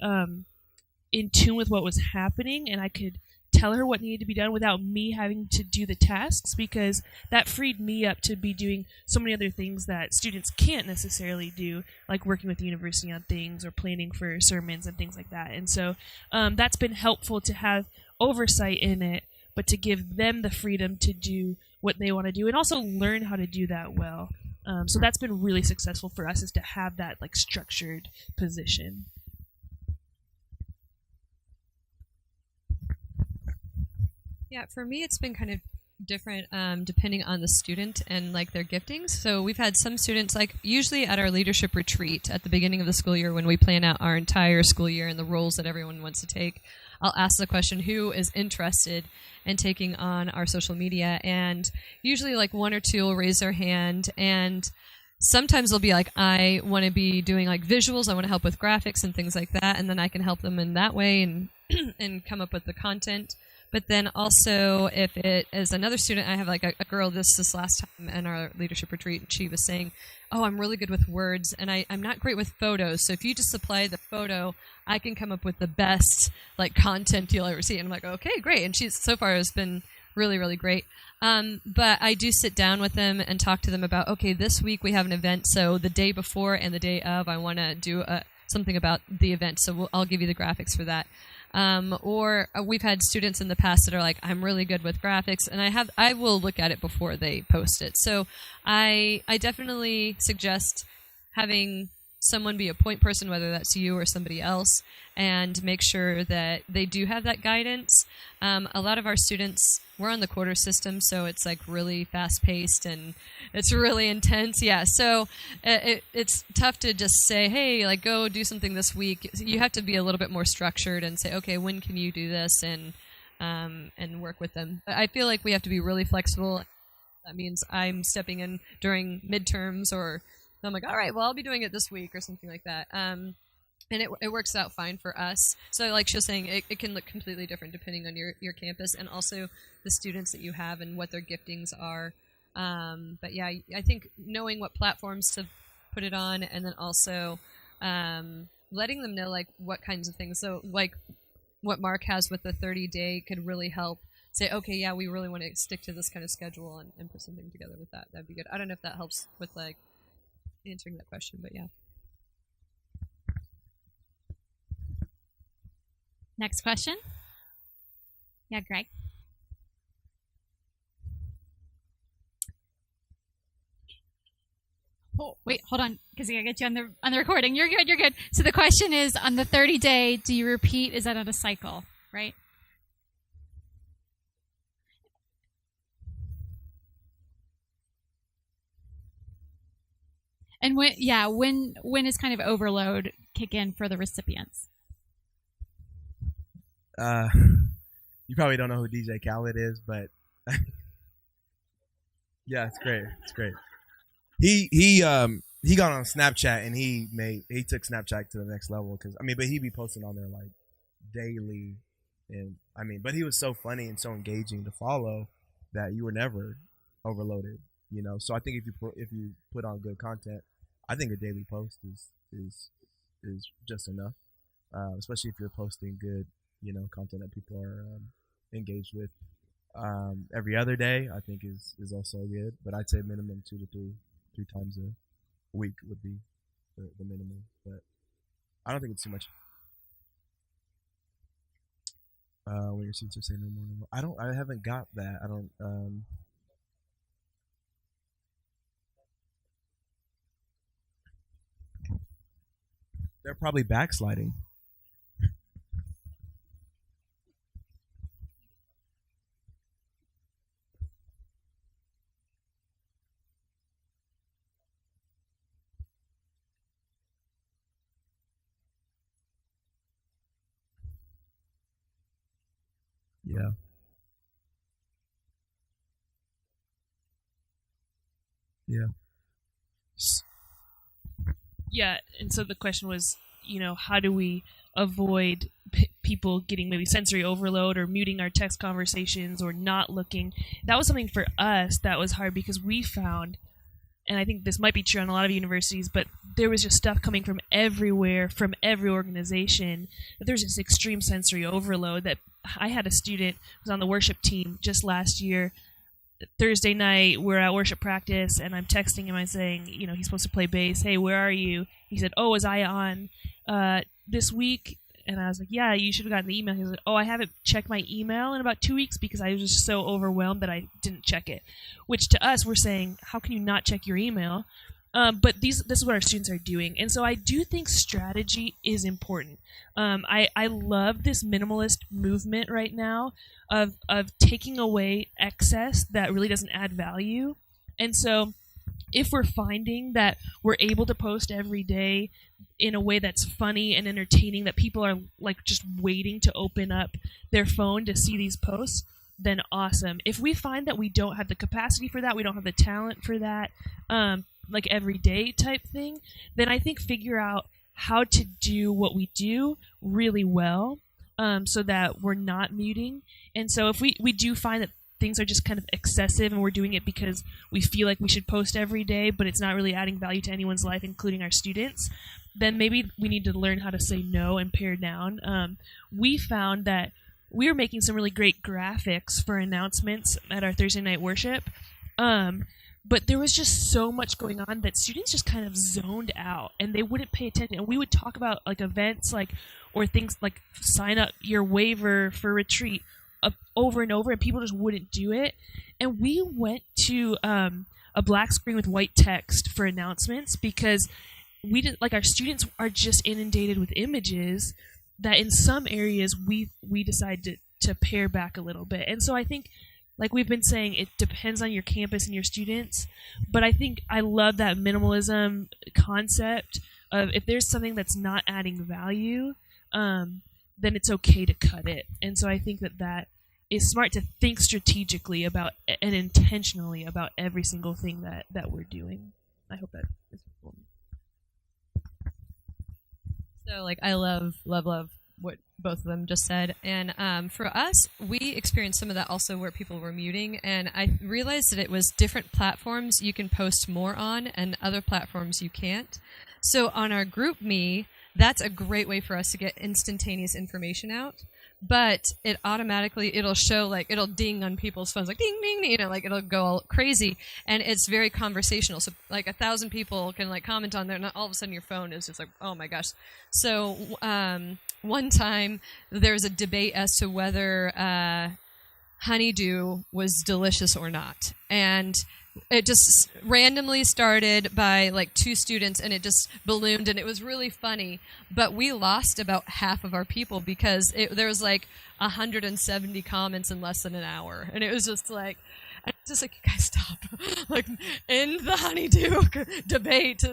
in tune with what was happening, and I could tell her what needed to be done without me having to do the tasks, because that freed me up to be doing so many other things that students can't necessarily do, like working with the university on things or planning for sermons and things like that. And so that's been helpful to have oversight in it, but to give them the freedom to do what they want to do and also learn how to do that well. So that's been really successful for us, is to have that like structured position. Yeah, for me, it's been kind of different depending on the student and like their giftings. So we've had some students, like usually at our leadership retreat at the beginning of the school year when we plan out our entire school year and the roles that everyone wants to take, I'll ask the question, who is interested in taking on our social media? And usually like one or two will raise their hand, and sometimes they'll be like, I want to be doing like visuals, I want to help with graphics and things like that, and then I can help them in that way and and come up with the content. But then also, if it is another student, I have like a girl this last time in our leadership retreat, and she was saying, oh, I'm really good with words, and I'm not great with photos. So if you just supply the photo, I can come up with the best like content you'll ever see. And I'm like, okay, great. And she's so far has been really, really great. But I do sit down with them and talk to them about, okay, this week we have an event. So the day before and the day of, I want to do something about the event. So I'll give you the graphics for that. Or we've had students in the past that are like, I'm really good with graphics, and I will look at it before they post it. So I definitely suggest having someone be a point person, whether that's you or somebody else, and make sure that they do have that guidance. A lot of our students, we're on the quarter system, so it's like really fast paced and it's really intense. Yeah, so it's tough to just say, hey, like go do something this week. You have to be a little bit more structured and say, okay, when can you do this, and work with them. I feel like we have to be really flexible. That means I'm stepping in during midterms, or I'm like, all right, well, I'll be doing it this week or something like that. And it works out fine for us. So like she was saying, it can look completely different depending on your campus and also the students that you have and what their giftings are. But yeah, I think knowing what platforms to put it on, and then also letting them know like what kinds of things. So like what Mark has with the 30-day could really help say, okay, yeah, we really want to stick to this kind of schedule and put something together with that. That'd be good. I don't know if that helps with like answering that question, but yeah. Next question. Yeah, Greg. Oh, wait, hold on, because I gotta get you on the recording. You're good. You're good. So the question is, on the 30-day, do you repeat? Is that on a cycle, right? And when is kind of overload kick in for the recipients? You probably don't know who DJ Khaled is, but yeah, it's great. It's great. He got on Snapchat and he took Snapchat to the next level, but he'd be posting on there like daily, and but he was so funny and so engaging to follow that you were never overloaded, So I think if you put on good content, I think a daily post is just enough, especially if you're posting good content that people are engaged with. Every other day I think is also good, but I'd say minimum 2 to 3 times a week would be the minimum, but I don't think it's too much. When your students are saying no more, I haven't got that. I don't. They're probably backsliding. Yeah. Yeah. Yeah, and so the question was, how do we avoid people getting maybe sensory overload or muting our text conversations or not looking? That was something for us that was hard because we found, and I think this might be true on a lot of universities, but there was just stuff coming from everywhere, from every organization. But there's this extreme sensory overload that I had a student who was on the worship team just last year. Thursday night, we're at worship practice, and I'm texting him. I'm saying, he's supposed to play bass. Hey, where are you? He said, oh, was I on this week? And I was like, yeah, you should have gotten the email. He was like, oh, I haven't checked my email in about 2 weeks because I was just so overwhelmed that I didn't check it. Which to us, we're saying, how can you not check your email? But this is what our students are doing. And so I do think strategy is important. I love this minimalist movement right now of taking away excess that really doesn't add value. And so if we're finding that we're able to post every day in a way that's funny and entertaining, that people are like just waiting to open up their phone to see these posts, then awesome. If we find that we don't have the capacity for that, we don't have the talent for that, like everyday type thing, then I think figure out how to do what we do really well, so that we're not muting. And so if we do find that things are just kind of excessive and we're doing it because we feel like we should post every day, but it's not really adding value to anyone's life, including our students, then maybe we need to learn how to say no and pare down. We found that we were making some really great graphics for announcements at our Thursday night worship, but there was just so much going on that students just kind of zoned out and they wouldn't pay attention. And we would talk about like events or things like sign up your waiver for retreat over and over, and people just wouldn't do it. And we went to a black screen with white text for announcements because our students are just inundated with images that in some areas we decided to pare back a little bit. And so I think, like we've been saying, it depends on your campus and your students, but I think I love that minimalism concept of if there's something that's not adding value, then it's okay to cut it. And so I think that is smart, to think strategically about and intentionally about every single thing that we're doing. I hope that is helpful. So, I love what both of them just said. And for us, we experienced some of that also where people were muting. And I realized that it was different platforms you can post more on and other platforms you can't. So on our GroupMe, that's a great way for us to get instantaneous information out. But it'll show, it'll ding on people's phones, ding, ding, ding, it'll go all crazy. And it's very conversational. So 1,000 people can comment on there, and all of a sudden your phone is just oh my gosh. So one time there was a debate as to whether honeydew was delicious or not. And it just randomly started by 2 students, and it just ballooned, and it was really funny. But we lost about half of our people because there was 170 comments in less than an hour, and it was just you guys stop, end the honeydew debate. It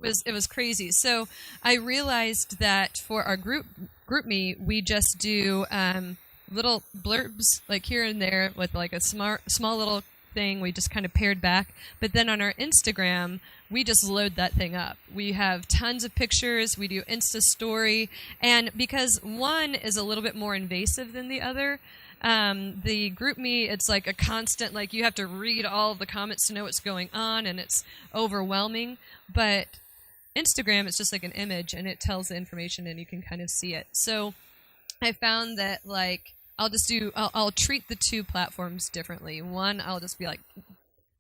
was it was crazy. So I realized that for our GroupMe, we just do little blurbs here and there with a small little thing. We just kind of pared back. But then on our Instagram, we just load that thing up. We have tons of pictures. We do Insta story. And because one is a little bit more invasive than the other, the GroupMe, it's a constant, you have to read all of the comments to know what's going on, and it's overwhelming. But Instagram, it's just an image, and it tells the information, and you can kind of see it. So I found that I'll treat the 2 platforms differently. One, I'll just be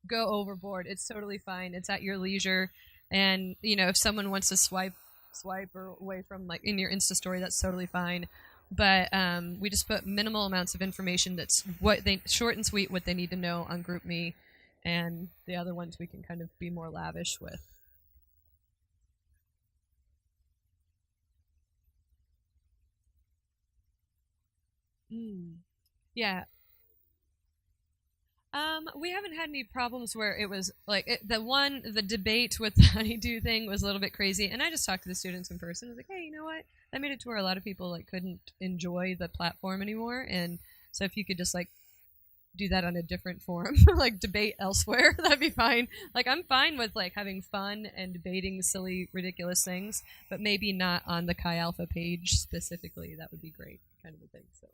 go overboard. It's totally fine. It's at your leisure. And, if someone wants to swipe or away from in your Insta story, that's totally fine. But we just put minimal amounts of information that's short and sweet, what they need to know on GroupMe, and the other ones we can kind of be more lavish with. Yeah. We haven't had any problems where it was the debate with the honeydew thing was a little bit crazy, and I just talked to the students in person. I was hey, you know what? That made it to where a lot of people couldn't enjoy the platform anymore, and so if you could just do that on a different forum, like debate elsewhere. That'd be fine. Like I'm fine with like having fun and debating silly, ridiculous things, but maybe not on the Chi Alpha page specifically. That would be great, kind of a thing. So.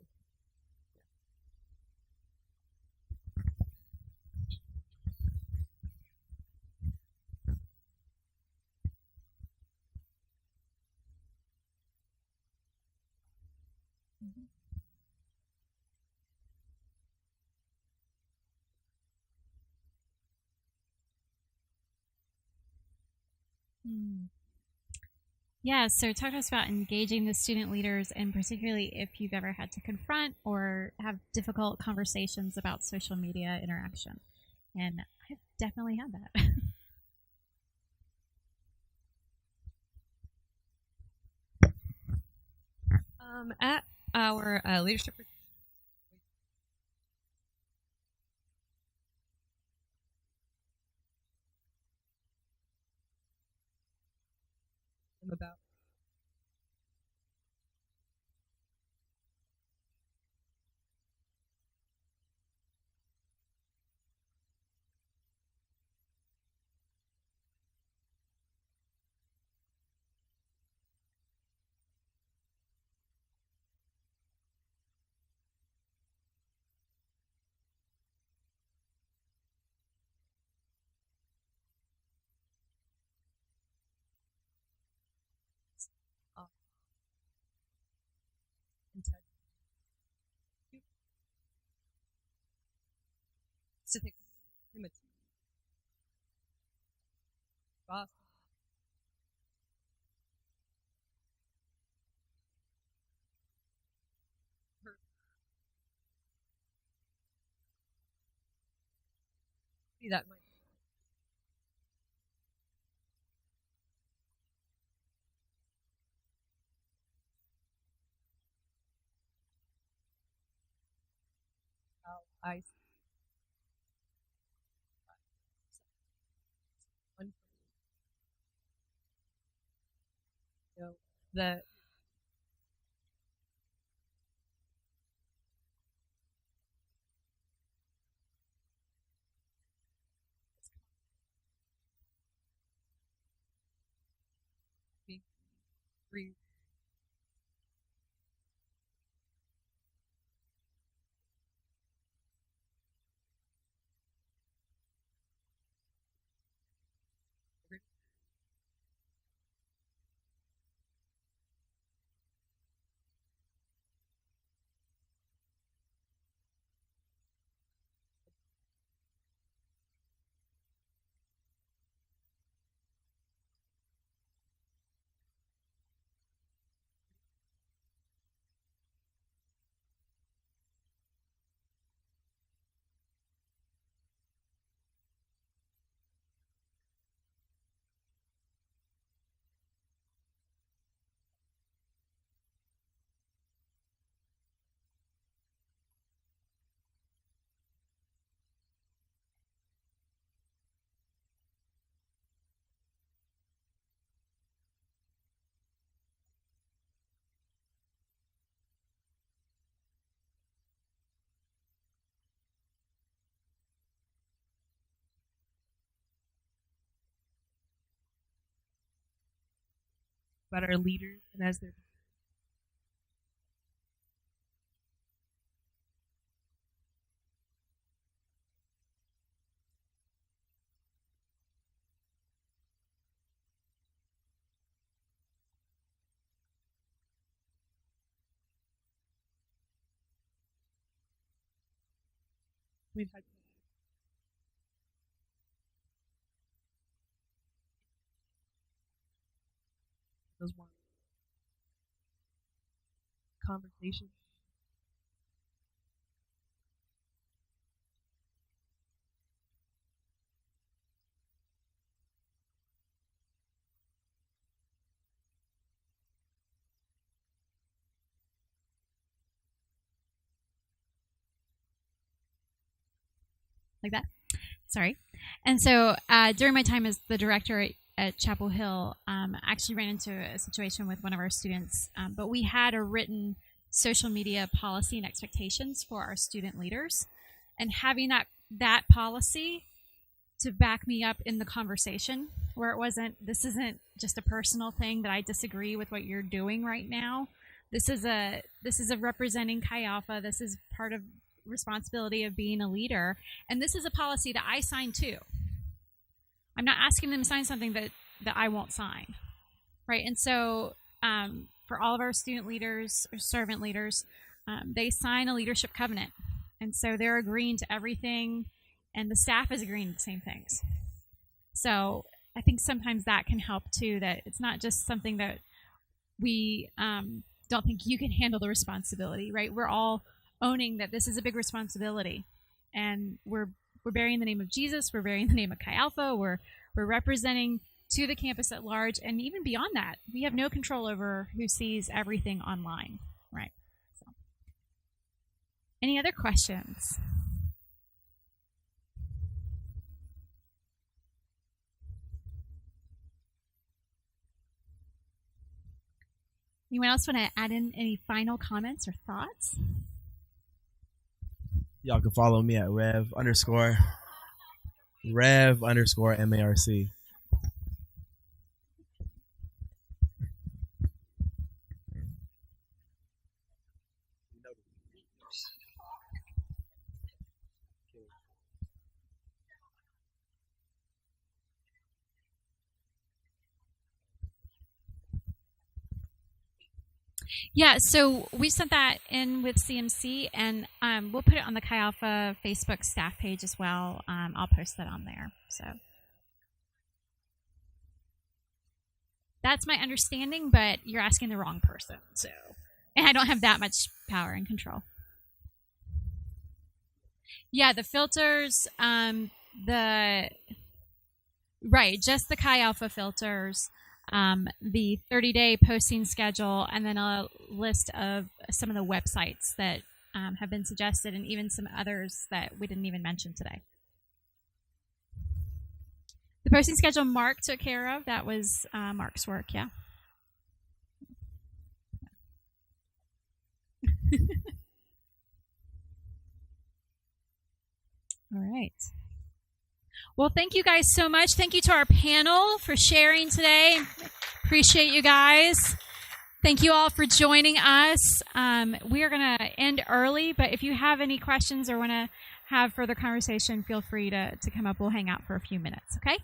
Yeah, so talk to us about engaging the student leaders, and particularly if you've ever had to confront or have difficult conversations about social media interaction. And I've definitely had that. At our leadership about specific image. See that might how I one the being free. About our leaders and as their we've had those one conversations. Like that. Sorry. And so during my time as the director at Chapel Hill, I actually ran into a situation with one of our students, but we had a written social media policy and expectations for our student leaders. and having that policy to back me up in the conversation, where it wasn't, this isn't just a personal thing that I disagree with what you're doing right now. This is a representing Chi Alpha. This is part of responsibility of being a leader, and this is a policy that I signed too. I'm not asking them to sign something that I won't sign, right? And so for all of our student leaders or servant leaders, they sign a leadership covenant, and so they're agreeing to everything, and the staff is agreeing to the same things. So I think sometimes that can help too, that it's not just something that we don't think you can handle the responsibility, right? We're all owning that this is a big responsibility, and we're bearing the name of Jesus, we're bearing the name of Chi Alpha, we're representing to the campus at large, and even beyond that, we have no control over who sees everything online, right? So, any other questions? Anyone else want to add in any final comments or thoughts? Y'all can follow me at Rev_MARC. Yeah, so we sent that in with CMC, and we'll put it on the Chi Alpha Facebook staff page as well. I'll post that on there. So that's my understanding, but you're asking the wrong person. So, and I don't have that much power and control. Yeah, the filters, just the Chi Alpha filters. The 30-day posting schedule, and then a list of some of the websites that have been suggested, and even some others that we didn't even mention today. The posting schedule Mark took care of. That was Mark's work, yeah. All right. Well, thank you guys so much. Thank you to our panel for sharing today. Appreciate you guys. Thank you all for joining us. We are going to end early, but if you have any questions or want to have further conversation, feel free to come up. We'll hang out for a few minutes, okay?